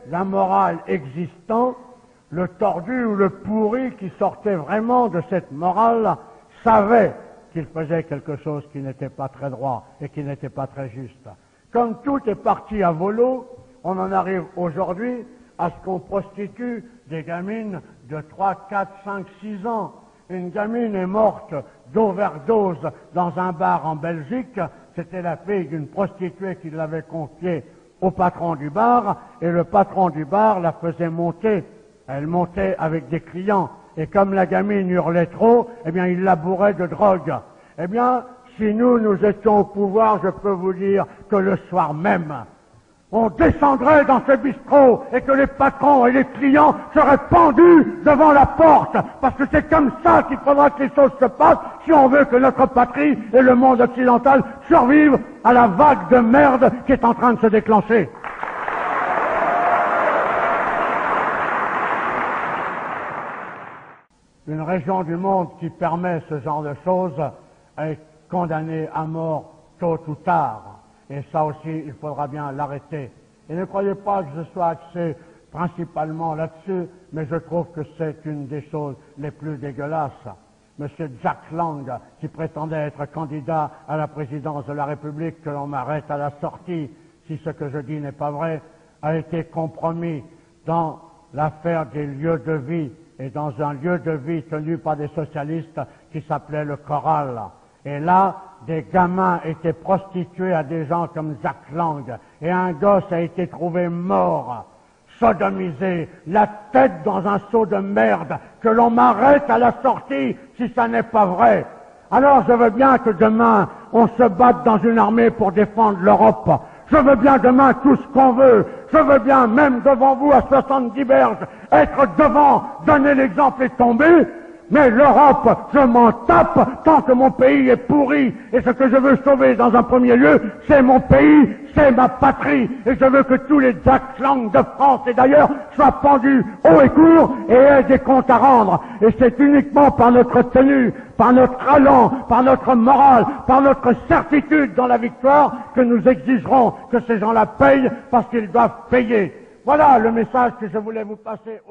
la morale existant, le tordu ou le pourri qui sortait vraiment de cette morale savait qu'il faisait quelque chose qui n'était pas très droit et qui n'était pas très juste. Comme tout est parti à volo, on en arrive aujourd'hui à ce qu'on prostitue des gamines de 3, 4, 5, 6 ans. Une gamine est morte d'overdose dans un bar en Belgique. C'était la fille d'une prostituée qui l'avait confiée au patron du bar, et le patron du bar la faisait monter. Elle montait avec des clients, et comme la gamine hurlait trop, eh bien, il la bourrait de drogue. Eh bien, si nous étions au pouvoir, je peux vous dire que le soir même, on descendrait dans ce bistrot et que les patrons et les clients seraient pendus devant la porte, parce que c'est comme ça qu'il faudra que les choses se passent si on veut que notre patrie et le monde occidental survivent à la vague de merde qui est en train de se déclencher. Une région du monde qui permet ce genre de choses est condamnée à mort tôt ou tard. Et ça aussi, il faudra bien l'arrêter. Et ne croyez pas que je sois axé principalement là-dessus, mais je trouve que c'est une des choses les plus dégueulasses. Monsieur Jack Lang, qui prétendait être candidat à la présidence de la République, que l'on m'arrête à la sortie, si ce que je dis n'est pas vrai, a été compromis dans l'affaire des lieux de vie, et dans un lieu de vie tenu par des socialistes qui s'appelait le Choral. Et là, des gamins étaient prostitués à des gens comme Jack Lang, et un gosse a été trouvé mort, sodomisé, la tête dans un seau de merde, que l'on m'arrête à la sortie si ça n'est pas vrai. Alors je veux bien que demain, on se batte dans une armée pour défendre l'Europe. Je veux bien demain tout ce qu'on veut. Je veux bien, même devant vous à 70 berges, être devant, donner l'exemple et tomber. Mais l'Europe, je m'en tape tant que mon pays est pourri. Et ce que je veux sauver dans un premier lieu, c'est mon pays, c'est ma patrie. Et je veux que tous les Jack Lang de France et d'ailleurs soient pendus haut et court et aient des comptes à rendre. Et c'est uniquement par notre tenue, par notre allant, par notre morale, par notre certitude dans la victoire que nous exigerons que ces gens-là payent parce qu'ils doivent payer. Voilà le message que je voulais vous passer.